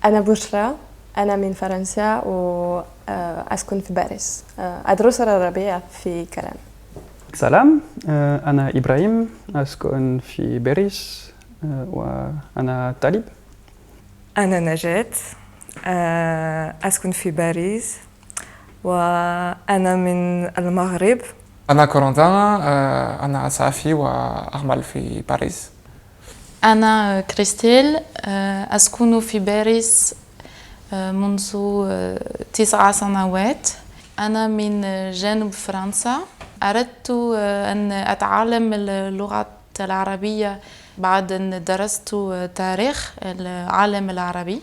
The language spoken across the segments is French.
أنا بشرى، أنا من فرنسا وأسكن في باريس. أدرس العربية في كلام. سلام، أنا إبراهيم أسكن في باريس وأنا طالب. أنا نجاة أسكن في باريس وأنا من المغرب. أنا كورنتان، أنا صحفي وأعمل في باريس. أنا كريستيل أسكن في باريس منذ 9 سنوات. أنا من جنوب فرنسا. أردت أن أتعلم اللغة العربية بعد أن درست تاريخ العالم العربي.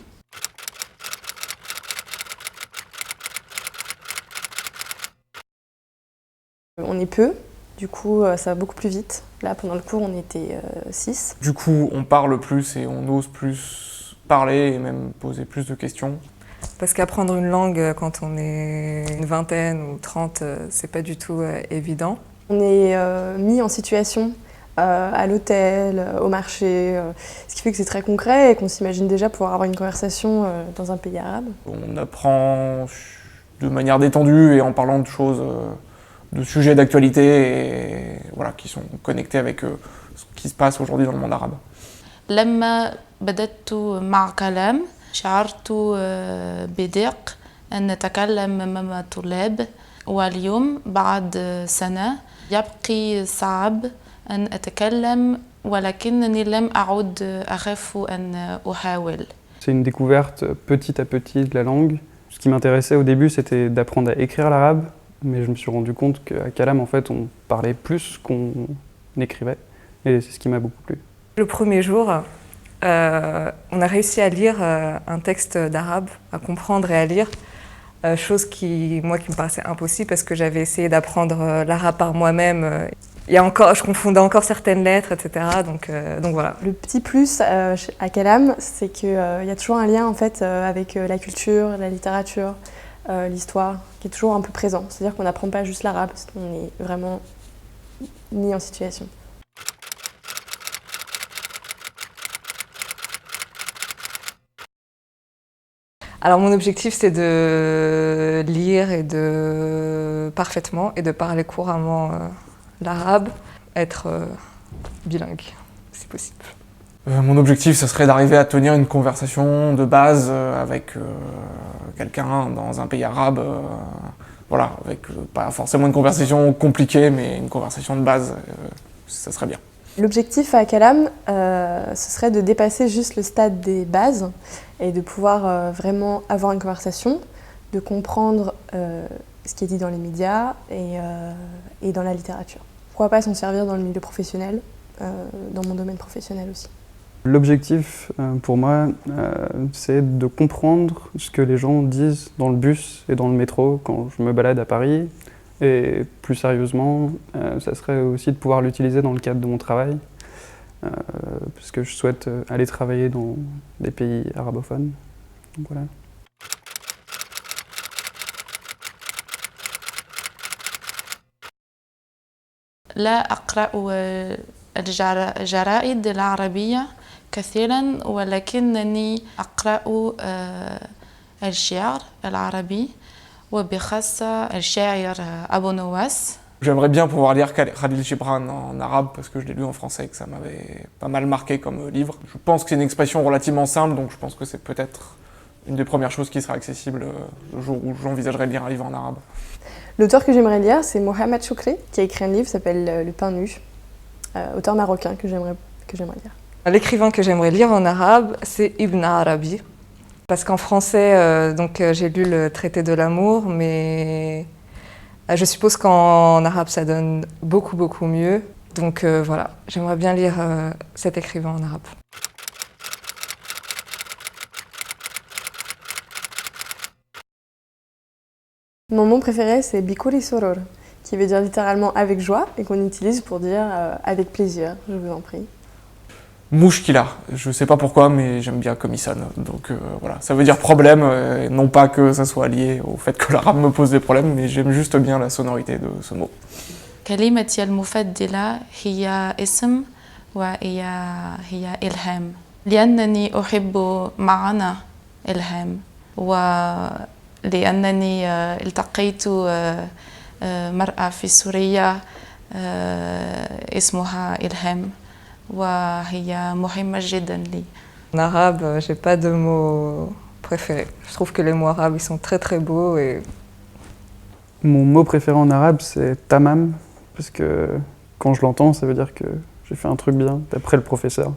On est peu, du coup ça va beaucoup plus vite. Là pendant le cours on était 6. Du coup on parle plus et on ose plus parler et même poser plus de questions. Parce qu'apprendre une langue quand on est une vingtaine ou 30, c'est pas du tout évident. On est mis en situation à l'hôtel, au marché, ce qui fait que c'est très concret et qu'on s'imagine déjà pouvoir avoir une conversation dans un pays arabe. On apprend de manière détendue et en parlant de choses, de sujets d'actualité et voilà, qui sont connectés avec ce qui se passe aujourd'hui dans le monde arabe. لما بدأت مع كلام شعرت بضيق أن نتكلم أمام الطلاب، واليوم بعد سنة يبقي صعب أن أتكلم ولكنني لم أعد أخاف أن أحاول. C'est une découverte petit à petit de la langue. Ce qui m'intéressait au début, c'était d'apprendre à écrire l'arabe, mais je me suis rendu compte qu'à Kalam, en fait, on parlait plus qu'on écrivait, et c'est ce qui m'a beaucoup plu. Le premier jour, on a réussi à lire un texte d'arabe, à comprendre et à lire, chose qui me paraissait impossible parce que j'avais essayé d'apprendre l'arabe par moi-même. Je confondais encore certaines lettres, etc. Donc voilà. Le petit plus à Kalam, c'est qu'il y a toujours un lien en fait, avec la culture, la littérature, l'histoire, qui est toujours un peu présent. C'est-à-dire qu'on n'apprend pas juste l'arabe, on est vraiment mis en situation. Alors mon objectif c'est de lire et parfaitement et de parler couramment l'arabe, être bilingue si possible. Mon objectif ce serait d'arriver à tenir une conversation de base avec quelqu'un dans un pays arabe, voilà, avec pas forcément une conversation compliquée mais une conversation de base, ça serait bien. L'objectif à Kalam, ce serait de dépasser juste le stade des bases et de pouvoir vraiment avoir une conversation, de comprendre ce qui est dit dans les médias et dans la littérature. Pourquoi pas s'en servir dans le milieu professionnel, dans mon domaine professionnel aussi. L'objectif pour moi, c'est de comprendre ce que les gens disent dans le bus et dans le métro quand je me balade à Paris. Et plus sérieusement, ça serait aussi de pouvoir l'utiliser dans le cadre de mon travail, parce que je souhaite aller travailler dans des pays arabophones. Donc voilà. لا أقرأ الجرائد العربية كثيراً ولكنني أقرأ الشعر العربي وبخاصة الشاعر أبو نواس. J'aimerais bien pouvoir lire Khalil Gibran en arabe parce que je l'ai lu en français et que ça m'avait pas mal marqué comme livre. Je pense que c'est une expression relativement simple, donc je pense que c'est peut-être une des premières choses qui sera accessible le jour où j'envisagerais de lire un livre en arabe. L'auteur que j'aimerais lire, c'est Mohamed Choukri, qui a écrit un livre qui s'appelle Le pain nu, auteur marocain que j'aimerais lire. L'écrivain que j'aimerais lire en arabe, c'est Ibn Arabi. Parce qu'en français, j'ai lu le traité de l'amour, mais je suppose qu'en arabe ça donne beaucoup mieux. Donc voilà, j'aimerais bien lire cet écrivain en arabe. Mon mot préféré, c'est Bikouli Soror, qui veut dire littéralement avec joie et qu'on utilise pour dire avec plaisir, je vous en prie. Mouchkila, je sais pas pourquoi, mais j'aime bien comme il sonne. Donc voilà, ça veut dire problème, non pas que ça soit lié au fait que l'arabe me pose des problèmes, mais j'aime juste bien la sonorité de ce mot. كلمتي المفضلة هي اسم وهي إلهام، لأنني أحب معنى إلهام ولأنني التقيت مرأة في سوريا اسمها إلهام وهي مهمة جدا لي. En arabe, j'ai pas de mots préférés. Je trouve que les mots arabes, ils sont très très beaux et Mon mot préféré en arabe, c'est tamam, parce que quand je l'entends, ça veut dire que j'ai fait un truc bien, d'après le professeur.